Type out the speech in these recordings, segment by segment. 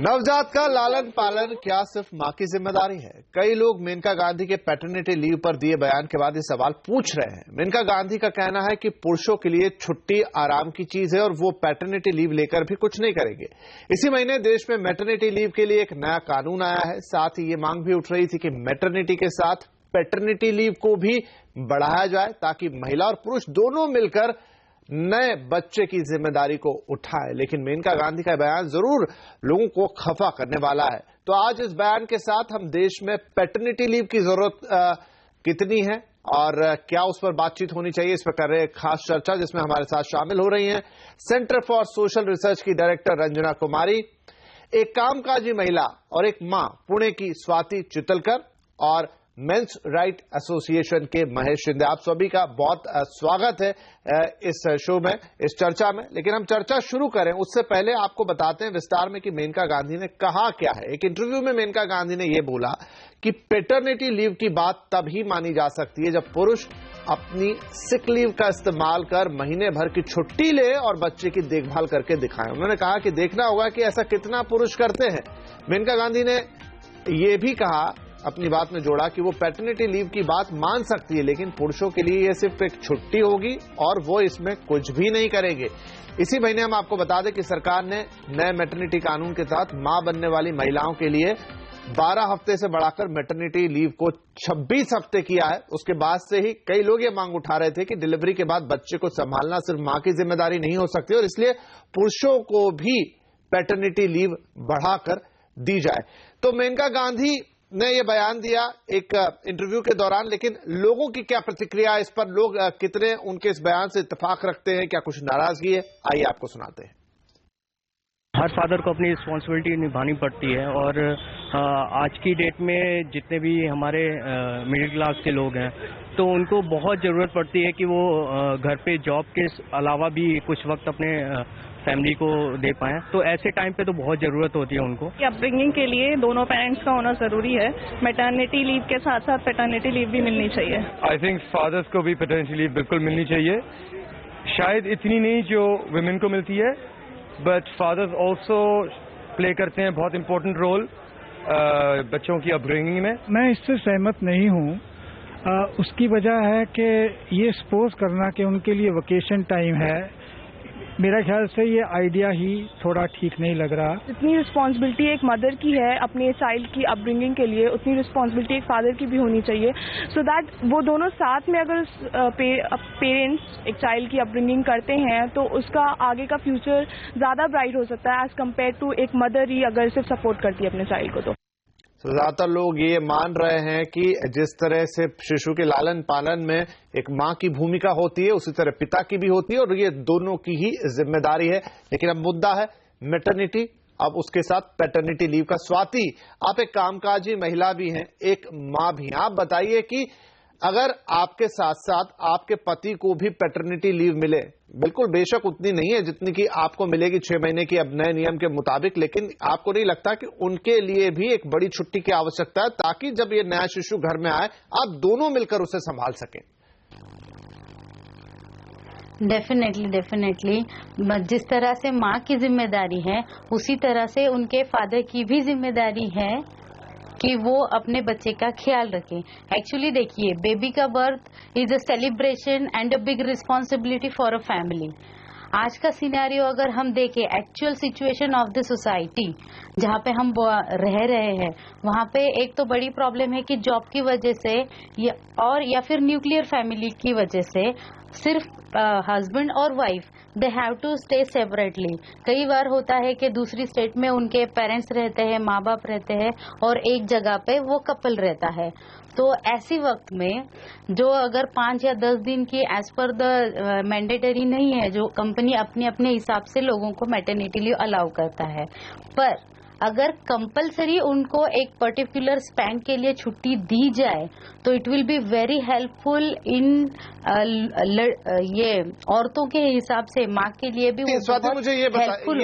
नवजात का लालन पालन क्या सिर्फ मां की जिम्मेदारी है? कई लोग मेनका गांधी के पैटर्निटी लीव पर दिए बयान के बाद ये सवाल पूछ रहे हैं। मेनका गांधी का कहना है कि पुरुषों के लिए छुट्टी आराम की चीज है और वो पैटर्निटी लीव लेकर भी कुछ नहीं करेंगे। इसी महीने देश में मैटरनिटी लीव के लिए एक नया कानून आया है। साथ ही ये मांग भी उठ रही थी कि मैटरनिटी के साथ पैटर्निटी लीव को भी बढ़ाया जाए ताकि महिला और पुरुष दोनों मिलकर नए बच्चे की जिम्मेदारी को उठाए। लेकिन मेनका गांधी का बयान जरूर लोगों को खफा करने वाला है। तो आज इस बयान के साथ हम देश में पैटर्निटी लीव की जरूरत कितनी है और क्या उस पर बातचीत होनी चाहिए, इस पर कर रहे खास चर्चा, जिसमें हमारे साथ शामिल हो रही हैं सेंटर फॉर सोशल रिसर्च की डायरेक्टर रंजना कुमारी, एक कामकाजी महिला और एक मां पुणे की स्वाति चितलकर और मेंस राइट एसोसिएशन के महेश शिंदे। आप सभी का बहुत स्वागत है इस शो में, इस चर्चा में। लेकिन हम चर्चा शुरू करें उससे पहले आपको बताते हैं विस्तार में कि मेनका गांधी ने कहा क्या है। एक इंटरव्यू में मेनका गांधी ने यह बोला कि पैटर्निटी लीव की बात तभी मानी जा सकती है जब पुरुष अपनी सिक लीव का इस्तेमाल कर महीने भर की छुट्टी ले और बच्चे की देखभाल करके दिखाएं। उन्होंने कहा कि देखना होगा कि ऐसा कितना पुरुष करते हैं। मेनका गांधी ने यह भी कहा, अपनी बात में जोड़ा, कि वो पैटर्निटी लीव की बात मान सकती है लेकिन पुरुषों के लिए यह सिर्फ एक छुट्टी होगी और वो इसमें कुछ भी नहीं करेंगे। इसी महीने हम आपको बता दें कि सरकार ने नए मैटरनिटी कानून के तहत मां बनने वाली महिलाओं के लिए 12 हफ्ते से बढ़ाकर मैटरनिटी लीव को 26 हफ्ते किया है। उसके बाद से ही कई लोग ये मांग उठा रहे थे कि डिलीवरी के बाद बच्चे को संभालना सिर्फ मां की जिम्मेदारी नहीं हो सकती और इसलिए पुरुषों को भी पैटर्निटी लीव बढ़ाकर दी जाए। तो मेनका गांधी ने यह बयान दिया एक इंटरव्यू के दौरान, लेकिन लोगों की क्या प्रतिक्रिया, इस पर लोग कितने उनके इस बयान से इत्तेफाक रखते हैं, क्या कुछ नाराजगी है, आइए आपको सुनाते हैं। हर फादर को अपनी रिस्पॉन्सिबिलिटी निभानी पड़ती है और आज की डेट में जितने भी हमारे मिडिल क्लास के लोग हैं तो उनको बहुत ज़रूरत पड़ती है कि वो घर पे जॉब के अलावा भी कुछ वक्त अपने फैमिली को दे पाएं। तो ऐसे टाइम पे तो बहुत ज़रूरत होती है उनको। अपब्रिंगिंग के लिए दोनों पेरेंट्स का होना ज़रूरी है। मैटरनिटी लीव के साथ साथ पैटर्निटी लीव भी मिलनी चाहिए। आई थिंक फादर्स को भी पैटर्निटी लीव बिल्कुल मिलनी चाहिए, शायद इतनी नहीं जो वुमेन को मिलती है, बट फादर्स ऑल्सो प्ले करते हैं बहुत इंपॉर्टेंट रोल बच्चों की अपब्रिंगिंग में। मैं इससे सहमत नहीं हूँ। उसकी वजह है कि ये सपोज करना कि उनके लिए वेकेशन टाइम है, मेरा ख्याल से ये आइडिया ही थोड़ा ठीक नहीं लग रहा। जितनी रिस्पॉन्सिबिलिटी एक मदर की है अपने चाइल्ड की अपब्रिंगिंग के लिए, उतनी रिस्पॉन्सिबिलिटी एक फादर की भी होनी चाहिए, सो दैट वो दोनों साथ में अगर पेरेंट्स एक चाइल्ड की अपब्रिंगिंग करते हैं तो उसका आगे का फ्यूचर ज़्यादा ब्राइट हो सकता है एज कम्पेयर टू एक मदर ही अगर सिर्फ सपोर्ट करती है अपने चाइल्ड को। तो ज्यादातर लोग ये मान रहे हैं कि जिस तरह से शिशु के लालन पालन में एक मां की भूमिका होती है उसी तरह पिता की भी होती है और ये दोनों की ही जिम्मेदारी है। लेकिन अब मुद्दा है मैटरनिटी, अब उसके साथ पैटर्निटी लीव का। स्वाति, आप एक कामकाजी महिला भी हैं, एक मां भी हैं, आप बताइए कि अगर आपके साथ साथ आपके पति को भी पैटर्निटी लीव मिले, बिल्कुल बेशक उतनी नहीं है जितनी कि आपको मिलेगी 6 महीने की अब नए नियम के मुताबिक, लेकिन आपको नहीं लगता कि उनके लिए भी एक बड़ी छुट्टी की आवश्यकता है ताकि जब ये नया शिशु घर में आए आप दोनों मिलकर उसे संभाल सकें? डेफिनेटली जिस तरह से माँ की जिम्मेदारी है उसी तरह से उनके फादर की भी जिम्मेदारी है कि वो अपने बच्चे का ख्याल रखें। एक्चुअली देखिए, बेबी का birth is a celebration and a big responsibility for a family. आज का सिनेरियो अगर हम देखें, actual situation of the society जहाँ पे हम रह रहे हैं, वहाँ पे एक तो बड़ी प्रॉब्लम है कि जॉब की वजह से या फिर न्यूक्लियर फैमिली की वजह से सिर्फ हस्बैंड और wife they have to stay separately. कई बार होता है कि दूसरी स्टेट में उनके पेरेंट्स रहते हैं, माँ बाप रहते हैं और एक जगह पे वो कपल रहता है। तो ऐसी वक्त में जो अगर 5 या 10 दिन की एज पर द मैंडेटरी नहीं है, जो कंपनी अपने अपने हिसाब से लोगों को मैटरनिटी लीव अलाउ करता है, पर अगर कंपलसरी उनको एक पर्टिकुलर स्पैन के लिए छुट्टी दी जाए तो it will be very helpful in ये औरतों के हिसाब से माँ के लिए भी वो स्वाति, मुझे ये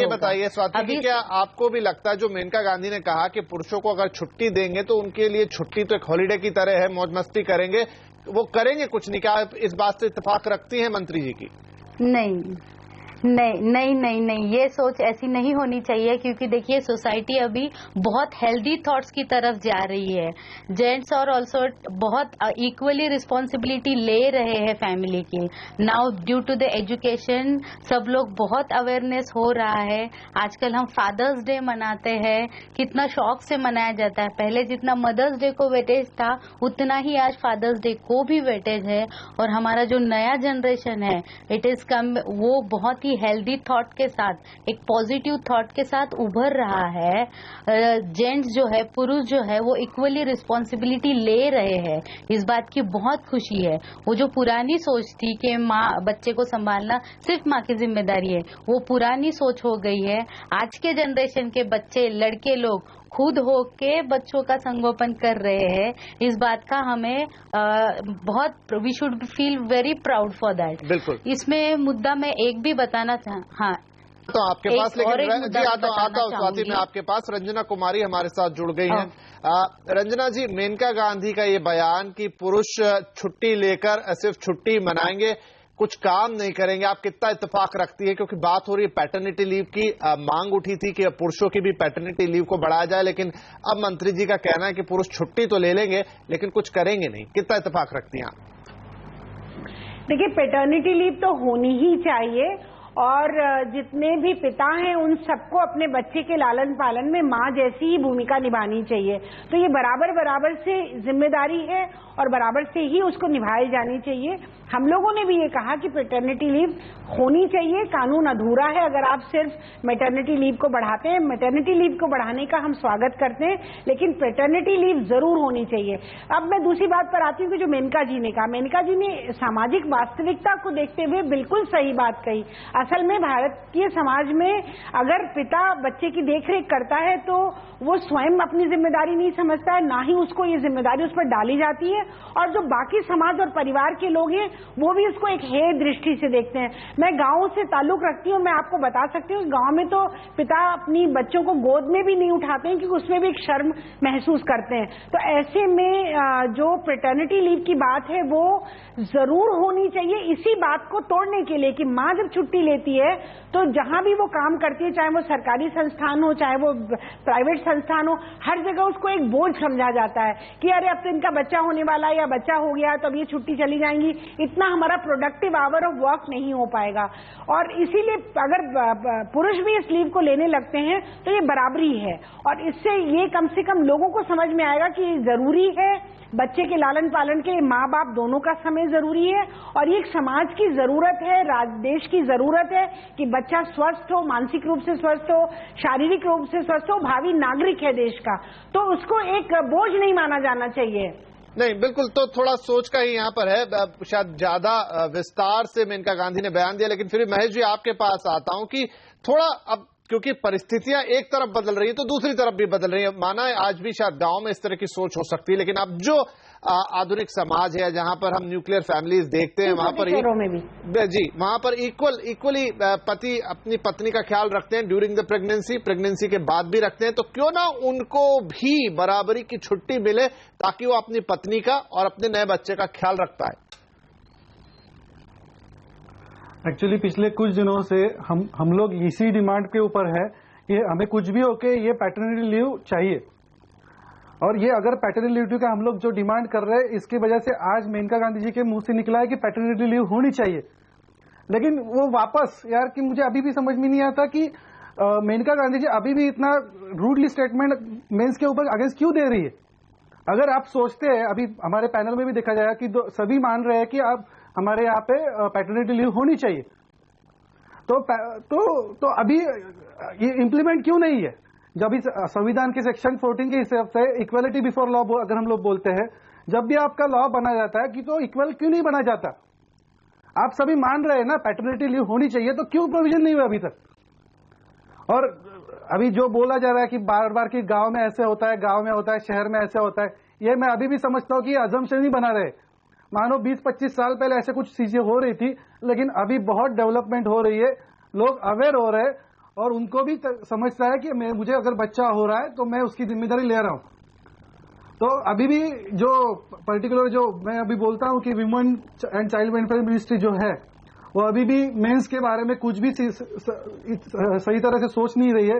बताइए स्वाति कि क्या आपको भी लगता है जो मेनका गांधी ने कहा कि पुरुषों को अगर छुट्टी देंगे तो उनके लिए छुट्टी तो एक हॉलीडे की तरह है, मौज मस्ती करेंगे, वो करेंगे कुछ नहीं, क्या आप इस बात से इत्तेफाक रखती हैं मंत्री जी की? नहीं, नहीं, ये सोच ऐसी नहीं होनी चाहिए, क्योंकि देखिए सोसाइटी अभी बहुत हेल्दी थॉट्स की तरफ जा रही है। जेंट्स और ऑल्सो बहुत इक्वली रिस्पॉन्सिबिलिटी ले रहे हैं फैमिली की। Now due to the education सब लोग बहुत अवेयरनेस हो रहा है। आजकल हम फादर्स डे मनाते हैं, कितना शौक से मनाया जाता है। पहले जितना मदर्स डे को वेटेज था उतना ही आज फादर्स डे को भी वेटेज है। और हमारा जो नया जनरेशन है इट इज कम, वो बहुत ही हेल्दी थॉट के साथ, एक पॉजिटिव थॉट के साथ उभर रहा है। जेंट्स जो है, पुरुष जो है, वो इक्वली रिस्पॉन्सिबिलिटी ले रहे हैं। इस बात की बहुत खुशी है। वो जो पुरानी सोच थी कि माँ बच्चे को संभालना सिर्फ माँ की जिम्मेदारी है, वो पुरानी सोच हो गई है। आज के जनरेशन के बच्चे, लड़के लोग खुद होके बच्चों का संगोपन कर रहे हैं। इस बात का हमें बहुत, we should feel very proud for that. बिल्कुल। इसमें मुद्दा मैं एक भी बताना हाँ तो आपके पास, लेकिन जी आता हूँ स्वाति में आपके पास। रंजना कुमारी हमारे साथ जुड़ गई हैं। रंजना जी, मेनका गांधी का ये बयान कि पुरुष छुट्टी लेकर सिर्फ छुट्टी मनाएंगे, कुछ काम नहीं करेंगे, आप कितना इत्तेफाक रखती है? क्योंकि बात हो रही है पैटर्निटी लीव की, मांग उठी थी कि पुरुषों की भी पैटर्निटी लीव को बढ़ाया जाए, लेकिन अब मंत्री जी का कहना है कि पुरुष छुट्टी तो ले लेंगे लेकिन कुछ करेंगे नहीं। कितना इत्तेफाक रखती हैं आप? देखिए, पैटर्निटी लीव तो होनी ही चाहिए और जितने भी पिता हैं उन सबको अपने बच्चे के लालन पालन में माँ जैसी ही भूमिका निभानी चाहिए। तो ये बराबर से जिम्मेदारी है और बराबर से ही उसको निभाई जानी चाहिए। हम लोगों ने भी ये कहा कि पैटर्निटी लीव होनी चाहिए, कानून अधूरा है अगर आप सिर्फ मैटरनिटी लीव को बढ़ाते हैं। मैटरनिटी लीव को बढ़ाने का हम स्वागत करते हैं, लेकिन पैटर्निटी लीव जरूर होनी चाहिए। अब मैं दूसरी बात पर आती हूँ कि जो मेनका जी ने कहा, मेनका जी ने सामाजिक वास्तविकता को देखते हुए बिल्कुल सही बात कही। असल में भारतीय समाज में अगर पिता बच्चे की देखरेख करता है तो वो स्वयं अपनी जिम्मेदारी नहीं समझता है, ना ही उसको ये जिम्मेदारी उस पर डाली जाती है, और जो बाकी समाज और परिवार के लोग हैं वो भी उसको एक हेय दृष्टि से देखते हैं। मैं गांव से ताल्लुक रखती हूँ, मैं आपको बता सकती हूँ गांव में तो पिता अपनी बच्चों को गोद में भी नहीं उठाते हैं क्योंकि उसमें भी एक शर्म महसूस करते हैं। तो ऐसे में जो पैटर्निटी लीव की बात है वो जरूर होनी चाहिए, इसी बात को तोड़ने के लिए कि माँ जब छुट्टी लेती है तो जहां भी वो काम करती है, चाहे वो सरकारी संस्थान हो चाहे वो प्राइवेट संस्थान हो, हर जगह उसको एक बोझ समझा जाता है कि अरे अब तो इनका बच्चा होने वाला है या बच्चा हो गया तो अब ये छुट्टी चली जाएंगी, इतना हमारा प्रोडक्टिव आवर ऑफ वर्क नहीं हो पाएगा। और इसीलिए अगर पुरुष भी इस लीव को लेने लगते हैं तो ये बराबरी है, और इससे ये कम से कम लोगों को समझ में आएगा कि ये जरूरी है। बच्चे के लालन पालन के माँ बाप दोनों का समय जरूरी है, और ये एक समाज की जरूरत है, देश की जरूरत है कि बच्चा स्वस्थ हो, मानसिक रूप से स्वस्थ हो, शारीरिक रूप से स्वस्थ हो, भावी नागरिक है देश का, तो उसको एक बोझ नहीं माना जाना चाहिए। नहीं, बिल्कुल। तो थोड़ा सोच का ही यहाँ पर है, शायद ज्यादा विस्तार से मेनका गांधी ने बयान दिया, लेकिन फिर महेश जी आपके पास आता हूं कि थोड़ा अब क्योंकि परिस्थितियां एक तरफ बदल रही है तो दूसरी तरफ भी बदल रही है। माना है आज भी शायद गांव में इस तरह की सोच हो सकती है, लेकिन अब जो आधुनिक समाज है जहां पर हम न्यूक्लियर फैमिलीज देखते हैं वहां पर जी वहां पर इक्वली पति अपनी पत्नी का ख्याल रखते हैं ड्यूरिंग द प्रेगनेंसी के बाद भी रखते हैं, तो क्यों ना उनको भी बराबरी की छुट्टी मिले ताकि वो अपनी पत्नी का और अपने नए बच्चे का ख्याल रख पाए। एक्चुअली पिछले कुछ दिनों से हम लोग इसी डिमांड के ऊपर है कि हमें कुछ भी होके ये पैटर्निटी लीव चाहिए, और ये अगर पैटर्निटी लीव का हम लोग जो डिमांड कर रहे हैं इसकी वजह से आज मेनका गांधी जी के मुंह से निकला है कि पैटर्निटी लीव होनी चाहिए। लेकिन वो वापस यार कि मुझे अभी भी समझ में नहीं आता कि मेनका गांधी जी अभी भी इतना रूडली स्टेटमेंट मेंस के ऊपर अगेंस्ट क्यों दे रही है। अगर आप सोचते हैं, अभी हमारे पैनल में भी देखा जाएगा कि सभी मान रहे हैं कि आप हमारे यहाँ पे पैटर्निटी लीव होनी चाहिए, तो अभी ये इम्प्लीमेंट क्यों नहीं है? जब इस संविधान के सेक्शन 14 के हिसाब से इक्वलिटी बिफोर लॉ अगर हम लोग बोलते हैं, जब भी आपका लॉ बना जाता है कि तो इक्वल क्यों नहीं बना जाता? आप सभी मान रहे हैं ना पैटर्निटी लीव होनी चाहिए, तो क्यों प्रोविजन नहीं हुआ अभी तक? और अभी जो बोला जा रहा है कि बार बार कि गांव में ऐसे होता है, गांव में होता है, शहर में ऐसे होता है, ये मैं अभी भी समझता हूँ कि अजम्पशन ही बना रहे। मानो 20-25 साल पहले ऐसे कुछ चीजें हो रही थी, लेकिन अभी बहुत डेवलपमेंट हो रही है, लोग अवेयर हो रहे हैं और उनको भी समझता है कि मुझे अगर बच्चा हो रहा है तो मैं उसकी जिम्मेदारी ले रहा हूं। तो अभी भी जो पर्टिकुलर जो मैं अभी बोलता हूं कि women and child welfare ministry जो है वो अभी भी मेंस के बारे में कुछ भी सही तरह से सोच नहीं रही है।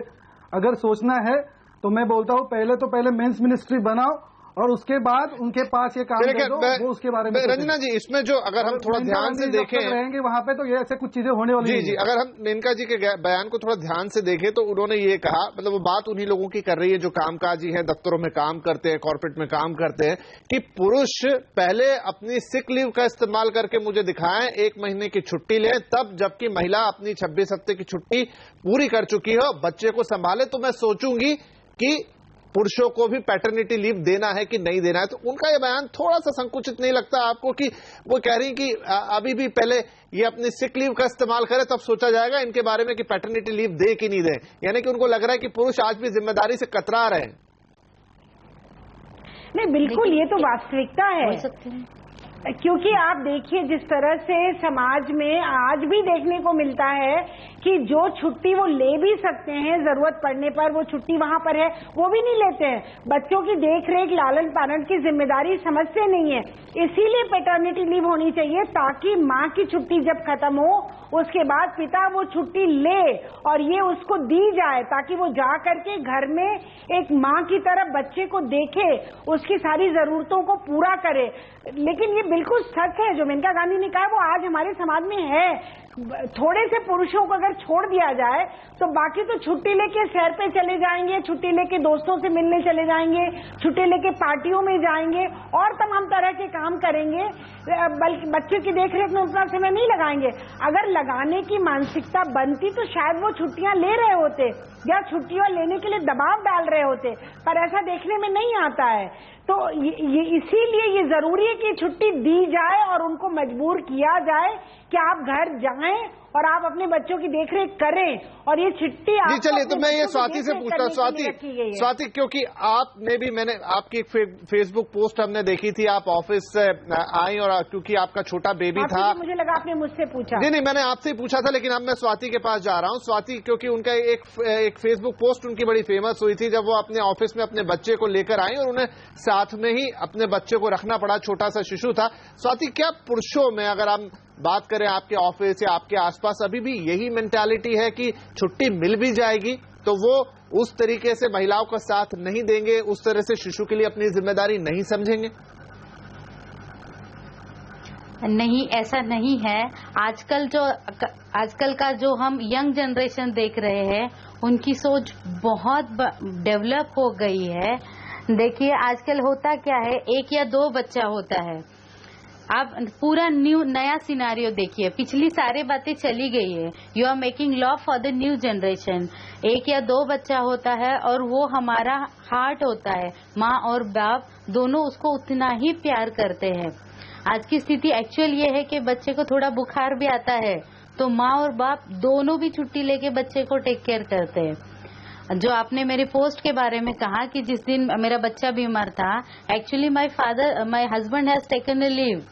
अगर सोचना है तो मैं बोलता हूँ पहले मेंस मिनिस्ट्री बनाओ और उसके बाद उनके पास ये काम दे दो, वो उसके बारे में। रंजना जी, इसमें जो अगर हम थोड़ा ध्यान से देखें रहेंगे वहां पे तो ये ऐसे कुछ चीजें होने वाली जी, अगर हम मेनका जी के बयान को थोड़ा ध्यान से देखें तो उन्होंने ये कहा, मतलब वो बात उन्हीं लोगों की कर रही है जो कामकाजी हैं, दफ्तरों में काम करते हैं, कॉर्पोरेट में काम करते हैं, कि पुरुष पहले अपनी सिक लीव का इस्तेमाल करके मुझे दिखाएं, 1 महीने की छुट्टी लें, तब जबकि महिला अपनी 26 हफ्ते की छुट्टी पूरी कर चुकी हो, बच्चे को संभाले, तो मैं सोचूंगी कि पुरुषों को भी पैटर्निटी लीव देना है कि नहीं देना है। तो उनका ये बयान थोड़ा सा संकुचित नहीं लगता आपको कि वो कह रही कि अभी भी पहले ये अपनी सिक लीव का इस्तेमाल करे, तब सोचा जाएगा इनके बारे में कि पैटर्निटी लीव दे कि नहीं दे? यानी कि उनको लग रहा है कि पुरुष आज भी जिम्मेदारी से कतरा रहे हैं। नहीं, बिल्कुल, ये तो वास्तविकता है, क्योंकि आप देखिए जिस तरह से समाज में आज भी देखने को मिलता है कि जो छुट्टी वो ले भी सकते हैं, जरूरत पड़ने पर वो छुट्टी वहां पर है, वो भी नहीं लेते हैं। बच्चों की देखरेख, लालन पालन की जिम्मेदारी समझते नहीं है। इसीलिए पैटर्निटी लीव होनी चाहिए, ताकि माँ की छुट्टी जब खत्म हो उसके बाद पिता वो छुट्टी ले और ये उसको दी जाए, ताकि वो जा करके घर में एक माँ की तरह बच्चे को देखे, उसकी सारी जरूरतों को पूरा करे। लेकिन ये बिल्कुल सच है जो मेनका गांधी ने कहा, वो आज हमारे समाज में है। थोड़े से पुरुषों को अगर छोड़ दिया जाए तो बाकी तो छुट्टी लेके सैर पे चले जाएंगे, छुट्टी लेके दोस्तों से मिलने चले जाएंगे, छुट्टी लेके पार्टियों में जाएंगे और तमाम तरह के काम करेंगे, बल्कि बच्चों की देखरेख में उतना समय नहीं लगाएंगे। अगर लगाने की मानसिकता बनती तो शायद वो छुट्टियां ले रहे होते या छुट्टियां लेने के लिए दबाव डाल रहे होते, पर ऐसा देखने में नहीं आता है। तो ये इसीलिए ये जरूरी है कि छुट्टी दी जाए और उनको मजबूर किया जाए कि आप घर जाएं और आप अपने बच्चों की देखरेख करें, और ये छुट्टी जी। चलिए, तो मैं ये स्वाति से पूछता हूँ, स्वाति, क्योंकि आपने भी, मैंने आपकी एक फेसबुक पोस्ट हमने देखी थी, आप ऑफिस से आई और क्योंकि आपका छोटा बेबी था, मुझे लगा आपने मुझसे पूछा। नहीं, मैंने आपसे ही पूछा था, लेकिन अब मैं स्वाति के पास जा रहा हूँ। स्वाति, क्योंकि उनका एक फेसबुक पोस्ट उनकी बड़ी फेमस हुई थी जब वो अपने ऑफिस में अपने बच्चे को लेकर आई और उन्हें साथ में ही अपने बच्चे को रखना पड़ा, छोटा सा शिशु था। स्वाति, क्या पुरुषों में, अगर हम बात करें आपके ऑफिस या आपके आसपास, अभी भी यही मेंटालिटी है कि छुट्टी मिल भी जाएगी तो वो उस तरीके से महिलाओं का साथ नहीं देंगे, उस तरह से शिशु के लिए अपनी जिम्मेदारी नहीं समझेंगे? नहीं, ऐसा नहीं है। आजकल का जो हम यंग जनरेशन देख रहे हैं, उनकी सोच बहुत डेवलप हो गई है। देखिए, आजकल होता क्या है, 1 या 2 बच्चा होता है। आप पूरा नया सिनारियो देखिए, पिछली सारी बातें चली गई है। You are making law for the new generation. 1 या 2 बच्चा होता है और वो हमारा हार्ट होता है। माँ और बाप दोनों उसको उतना ही प्यार करते हैं। आज की स्थिति एक्चुअल ये है कि बच्चे को थोड़ा बुखार भी आता है तो माँ और बाप दोनों भी छुट्टी लेके बच्चे को टेक केयर करते हैं। जो आपने मेरी पोस्ट के बारे में कहा कि जिस दिन मेरा बच्चा बीमार था, actually my husband has taken a leave,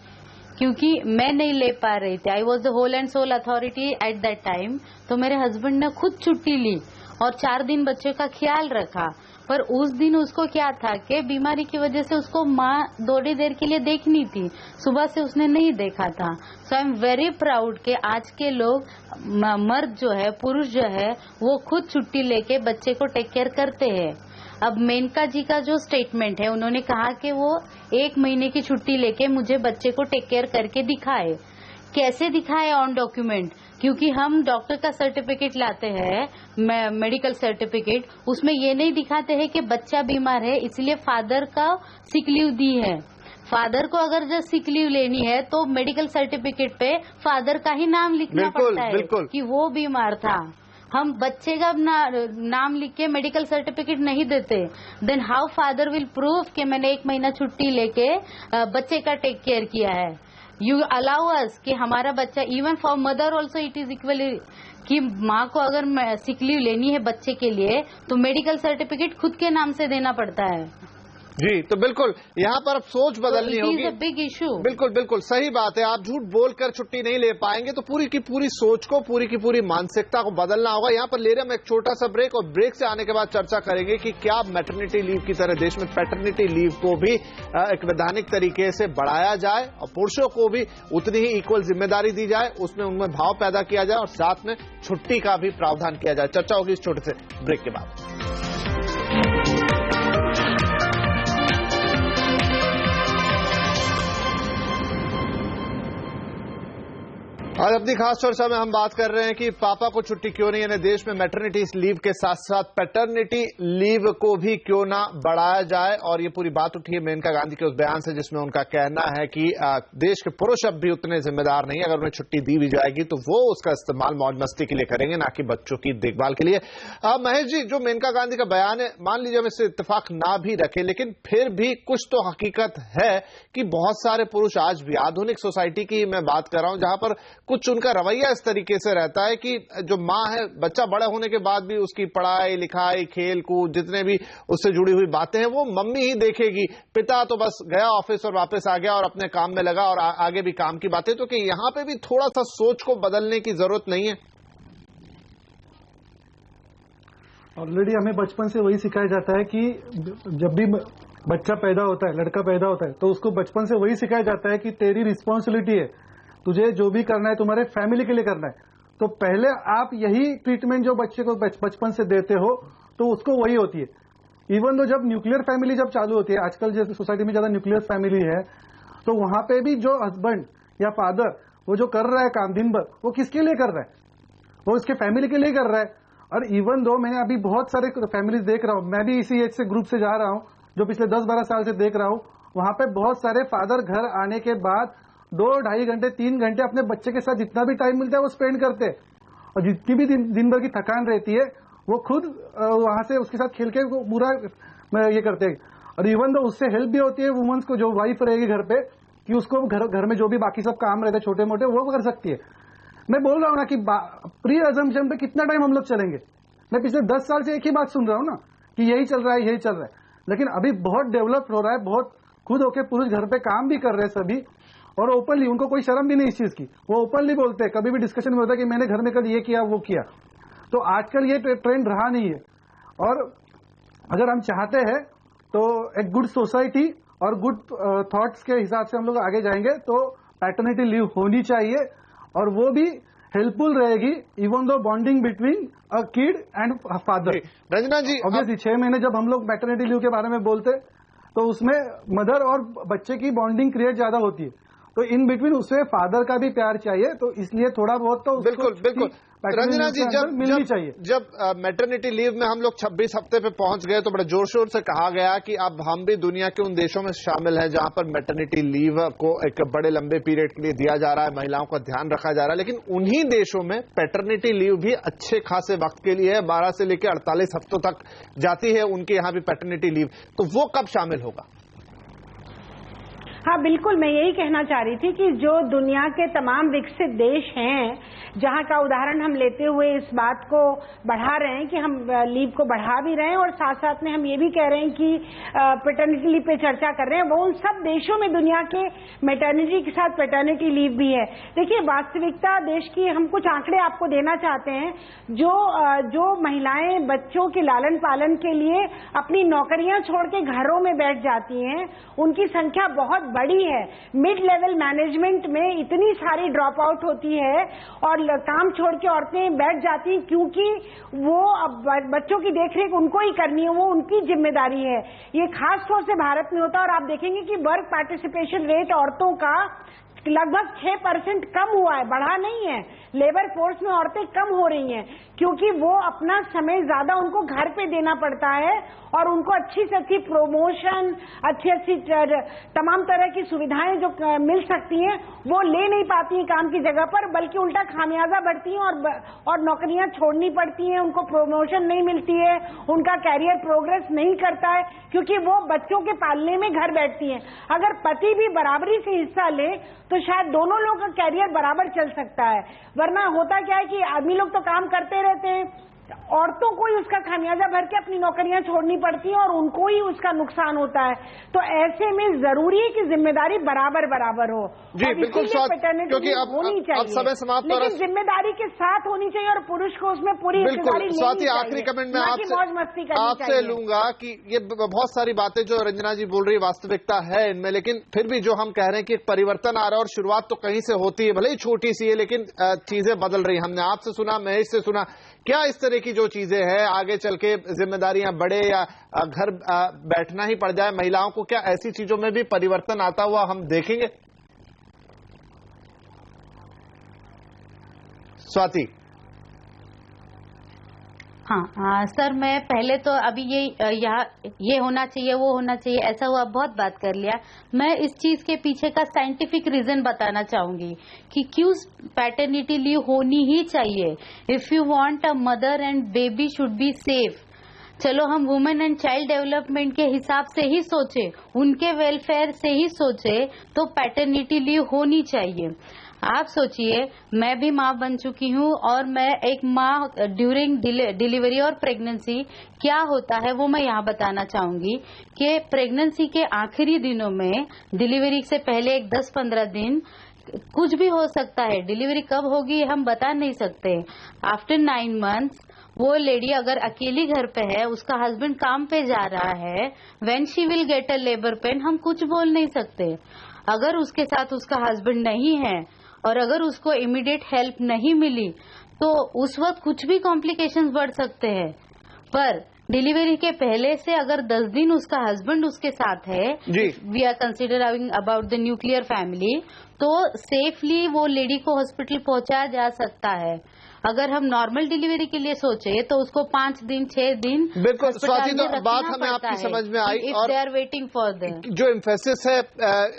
क्योंकि मैं नहीं ले पा रही थी। I was the whole and sole authority at that time. तो मेरे हस्बैंड ने खुद छुट्टी ली और 4 दिन बच्चे का ख्याल रखा। पर उस दिन उसको क्या था कि बीमारी की वजह से उसको माँ थोड़ी देर के लिए देखनी थी, सुबह से उसने नहीं देखा था। सो आई एम वेरी प्राउड कि आज के लोग, मर्द जो है, पुरुष जो है, वो खुद छुट्टी लेके बच्चे को टेक केयर करते हैं। अब मेनका जी का जो स्टेटमेंट है, उन्होंने कहा कि वो 1 महीने की छुट्टी लेके मुझे बच्चे को टेक केयर करके दिखाए। कैसे दिखाए? ऑन डॉक्यूमेंट, क्योंकि हम डॉक्टर का सर्टिफिकेट लाते हैं, मेडिकल सर्टिफिकेट, उसमें ये नहीं दिखाते हैं कि बच्चा बीमार है इसलिए फादर का सिक लीव दी है। फादर को अगर जब सिक लीव लेनी है तो मेडिकल सर्टिफिकेट पे फादर का ही नाम लिखना पड़ता है कि वो बीमार था। हम बच्चे का नाम लिख के मेडिकल सर्टिफिकेट नहीं देते। Then how father will prove कि मैंने 1 महीना छुट्टी लेके बच्चे का टेक केयर किया है। यू अलाउ अस कि हमारा बच्चा, even for mother also it is equally, कि माँ को अगर सिक लीव लेनी है बच्चे के लिए तो मेडिकल सर्टिफिकेट खुद के नाम से देना पड़ता है। जी, तो बिल्कुल यहाँ पर अब सोच बदलनी होगी। Big issue. बिल्कुल बिल्कुल सही बात है। आप झूठ बोलकर छुट्टी नहीं ले पाएंगे, तो पूरी की पूरी सोच को, पूरी की पूरी मानसिकता को बदलना होगा। यहाँ पर ले रहे हम एक छोटा सा ब्रेक, और ब्रेक से आने के बाद चर्चा करेंगे कि क्या मैटरनिटी लीव की तरह देश में पैटर्निटी लीव को भी एक वैधानिक तरीके से बढ़ाया जाए और पुरुषों को भी उतनी ही इक्वल जिम्मेदारी दी जाए, उसमें उनमें भाव पैदा किया जाए और साथ में छुट्टी का भी प्रावधान किया जाए। चर्चा होगी इस छोटे से ब्रेक के बाद। आज अपनी खास चर्चा में हम बात कर रहे हैं कि पापा को छुट्टी क्यों नहीं, यानी देश में मैटरनिटी लीव के साथ साथ पैटर्निटी लीव को भी क्यों ना बढ़ाया जाए। और ये पूरी बात उठी है मेनका गांधी के उस बयान से जिसमें उनका कहना है कि देश के पुरुष अब भी उतने जिम्मेदार नहीं, अगर उन्हें छुट्टी दी भी जाएगी तो वो उसका इस्तेमाल मौज मस्ती के लिए करेंगे, ना कि बच्चों की देखभाल के लिए। महेश जी, जो मेनका गांधी का बयान है, मान लीजिए हम इससे इत्तेफाक ना भी रखें, लेकिन फिर भी कुछ तो हकीकत है कि बहुत सारे पुरुष आज भी, आधुनिक सोसाइटी की मैं बात कर रहा हूं, जहां पर कुछ उनका रवैया इस तरीके से रहता है कि जो माँ है, बच्चा बड़ा होने के बाद भी उसकी पढ़ाई लिखाई, खेल कूद, जितने भी उससे जुड़ी हुई बातें हैं वो मम्मी ही देखेगी। पिता तो बस गया ऑफिस और वापस आ गया और अपने काम में लगा, और आगे भी काम की बातें। तो कि यहाँ पे भी थोड़ा सा सोच को बदलने की जरूरत नहीं है? ऑलरेडी हमें बचपन से वही सिखाया जाता है कि जब भी बच्चा पैदा होता है, लड़का पैदा होता है, तो उसको बचपन से वही सिखाया जाता है कि तेरी रिस्पॉन्सिबिलिटी है, तुझे जो भी करना है तुम्हारे फैमिली के लिए करना है। तो पहले आप यही ट्रीटमेंट जो बच्चे को बचपन से देते हो तो उसको वही होती है। इवन तो जब न्यूक्लियर फैमिली जब चालू होती है, आजकल जैसे सोसाइटी में ज्यादा न्यूक्लियर फैमिली है, तो वहां पे भी जो हस्बैंड या फादर वो जो कर रहा है काम दिन भर, वो किसके लिए कर रहा है? वो उसके फैमिली के लिए कर रहा है। और इवन दो मैंने अभी बहुत सारे फैमिलीज देख रहा हूँ, मैं भी इसी एज से ग्रुप से जा रहा हूँ जो पिछले 10-12 साल से देख रहा हूँ, वहां पे बहुत सारे फादर घर आने के बाद 2-2.5 घंटे 3 घंटे अपने बच्चे के साथ जितना भी टाइम मिलता है वो स्पेंड करते हैं, और जितनी भी दिन भर की थकान रहती है वो खुद वहां से उसके साथ खेल के पूरा ये करते हैं। और इवन तो उससे हेल्प भी होती है वुमेन्स को, जो वाइफ रहेगी घर पे, कि उसको घर में जो भी बाकी सब काम रहते हैं छोटे मोटे वो कर सकती है। मैं बोल रहा हूँ ना कि प्री अजम्पशन पे कितना टाइम हम लोग चलेंगे। मैं पिछले 10 साल से एक ही बात सुन रहा हूँ ना कि यही चल रहा है, यही चल रहा है, लेकिन अभी बहुत डेवलप हो रहा है, बहुत खुद होके पुरुष घर पे काम भी कर रहे हैं सभी, और ओपनली, उनको कोई शर्म भी नहीं इस चीज की, वो ओपनली बोलते हैं, कभी भी डिस्कशन में होता है कि मैंने घर में कल ये किया वो किया। तो आजकल ये ट्रेंड रहा नहीं है, और अगर हम चाहते हैं तो एक गुड सोसाइटी और गुड थॉट्स के हिसाब से हम लोग आगे जाएंगे, तो पैटर्निटी लीव होनी चाहिए, और वो भी हेल्पफुल रहेगी even though bonding between a kid and father. Ranjana ji, obviously 6 महीने जब हम लोग पैटर्निटी लीव के बारे में बोलते तो उसमें मदर और बच्चे की बॉन्डिंग क्रिएट ज्यादा होती है, तो इन बिटवीन उसमें फादर का भी प्यार चाहिए, तो इसलिए थोड़ा बहुत तो बिल्कुल बिल्कुल रंजना जी, मिलनी चाहिए। जब मैटरनिटी लीव में हम लोग 26 हफ्ते पे पहुंच गए तो बड़े जोर शोर से कहा गया कि अब हम भी दुनिया के उन देशों में शामिल हैं जहां पर मैटरनिटी लीव को एक बड़े लंबे पीरियड के लिए दिया जा रहा है, महिलाओं का ध्यान रखा जा रहा है, लेकिन उन्हीं देशों में पैटर्निटी लीव भी अच्छे खासे वक्त के लिए है, 12 से लेकर 48 हफ्तों तक जाती है उनके यहाँ भी पैटर्निटी लीव, तो वो कब शामिल होगा? हाँ बिल्कुल, मैं यही कहना चाह रही थी कि जो दुनिया के तमाम विकसित देश हैं, जहाँ का उदाहरण हम लेते हुए इस बात को बढ़ा रहे हैं कि हम लीव को बढ़ा भी रहे हैं, और साथ साथ में हम ये भी कह रहे हैं कि पैटर्निटी लीव पे चर्चा कर रहे हैं, वो उन सब देशों में दुनिया के मैटर्निटी के साथ पैटर्निटी लीव भी है। देखिए, वास्तविकता देश की, हम कुछ आंकड़े आपको देना चाहते हैं। जो महिलाएं बच्चों के लालन पालन के लिए अपनी नौकरियां छोड़ के घरों में बैठ जाती हैं, उनकी संख्या बहुत बड़ी है। मिड लेवल मैनेजमेंट में इतनी सारी ड्रॉप आउट होती है और काम छोड़ के औरतें बैठ जाती हैं, क्योंकि वो अब बच्चों की देखरेख उनको ही करनी है, वो उनकी जिम्मेदारी है। ये खास तौर से भारत में होता है, और आप देखेंगे कि वर्क पार्टिसिपेशन रेट औरतों का लगभग 6% कम हुआ है, बढ़ा नहीं है। लेबर फोर्स में औरतें कम हो रही हैं क्योंकि वो अपना समय ज्यादा उनको घर पे देना पड़ता है, और उनको अच्छी से अच्छी प्रमोशन, अच्छी तमाम तरह की सुविधाएं जो मिल सकती हैं वो ले नहीं पाती हैं काम की जगह पर, बल्कि उल्टा खामियाजा बढ़ती हैं और नौकरियां छोड़नी पड़ती हैं, उनको प्रमोशन नहीं मिलती है, उनका कैरियर प्रोग्रेस नहीं करता है, क्योंकि वो बच्चों के पालने में घर बैठती हैं। अगर पति भी बराबरी से हिस्सा ले तो शायद दोनों लोगों का कैरियर बराबर चल सकता है, वरना होता क्या है कि आदमी लोग तो काम करते रहते हैं, औरतों को ही उसका खामियाजा भर के अपनी नौकरियां छोड़नी पड़ती हैं और उनको ही उसका नुकसान होता है। तो ऐसे में जरूरी है कि जिम्मेदारी बराबर बराबर हो। जी बिल्कुल, क्योंकि अब समय समाप्त हो रहा है, लेकिन जिम्मेदारी के साथ होनी चाहिए और पुरुष को उसमें पूरी हिस्सेदारी लेनी चाहिए। स्वाति, आखिरी कमेंट में आपसे लूंगा कि ये बहुत सारी बातें जो रंजना जी बोल रही है वास्तविकता है इनमें, लेकिन फिर भी जो हम कह रहे हैं कि परिवर्तन आ रहा है और शुरुआत तो कहीं से होती है, भले ही छोटी सी है, लेकिन चीजें बदल रही है। हमने आपसे सुना, महेश से सुना, क्या इस तरह की जो चीजें हैं आगे चल के जिम्मेदारियां बढ़े या घर बैठना ही पड़ जाए महिलाओं को, क्या ऐसी चीजों में भी परिवर्तन आता हुआ हम देखेंगे? स्वाति। हाँ सर, मैं पहले तो अभी ये होना चाहिए, वो होना चाहिए, ऐसा हुआ, बहुत बात कर लिया। मैं इस चीज के पीछे का साइंटिफिक रीजन बताना चाहूंगी कि क्यों पैटर्निटी लीव होनी ही चाहिए। If you want a mother and baby should be safe, चलो हम वुमेन एंड चाइल्ड डेवलपमेंट के हिसाब से ही सोचे, उनके वेलफेयर से ही सोचे, तो पैटर्निटी लीव होनी चाहिए। आप सोचिए, मैं भी माँ बन चुकी हूँ और मैं एक माँ ड्यूरिंग डिलीवरी और प्रेगनेंसी क्या होता है वो मैं यहाँ बताना चाहूंगी कि प्रेगनेंसी के आखिरी दिनों में, डिलीवरी से पहले एक 10-15 दिन कुछ भी हो सकता है, डिलीवरी कब होगी हम बता नहीं सकते। आफ्टर 9 मंथ्स वो लेडी अगर अकेली घर पे है, उसका हस्बैंड काम पे जा रहा है, when she will get a labour pain हम कुछ बोल नहीं सकते। अगर उसके साथ उसका हस्बैंड नहीं है और अगर उसको इमीडिएट हेल्प नहीं मिली तो उस वक्त कुछ भी कॉम्प्लिकेशंस बढ़ सकते हैं। पर डिलीवरी के पहले से अगर 10 दिन उसका हस्बैंड उसके साथ है, we are considering about the nuclear family, तो सेफली वो लेडी को हॉस्पिटल पहुंचाया जा सकता है। अगर हम नॉर्मल डिलीवरी के लिए सोचे तो उसको 5 दिन 6 दिन बिल्कुल स्वाति, तो बात हमें आपकी समझ में आई और they are waiting for the जो एम्फेसिस है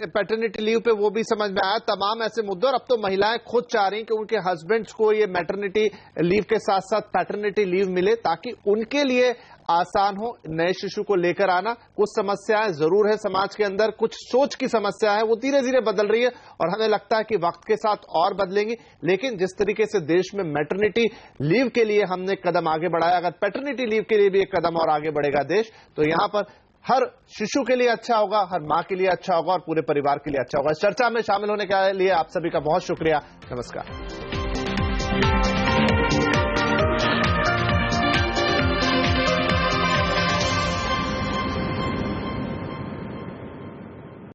पैटर्निटी लीव पे वो भी समझ में आया, तमाम ऐसे मुद्दे। और अब तो महिलाएं खुद चाह रही कि उनके हस्बैंड्स को ये मैटरनिटी लीव के साथ साथ पैटर्निटी लीव मिले ताकि उनके लिए आसान हो नए शिशु को लेकर आना। कुछ समस्याएं जरूर है समाज के अंदर, कुछ सोच की समस्या है, वो धीरे धीरे बदल रही है और हमें लगता है कि वक्त के साथ और बदलेंगी। लेकिन जिस तरीके से देश में मैटरनिटी लीव के लिए हमने कदम आगे बढ़ाया, अगर पैटर्निटी लीव के लिए भी एक कदम और आगे बढ़ेगा देश, तो यहां पर हर शिशु के लिए अच्छा होगा, हर मां के लिए अच्छा होगा और पूरे परिवार के लिए अच्छा होगा। इस चर्चा में शामिल होने के लिए आप सभी का बहुत शुक्रिया। नमस्कार।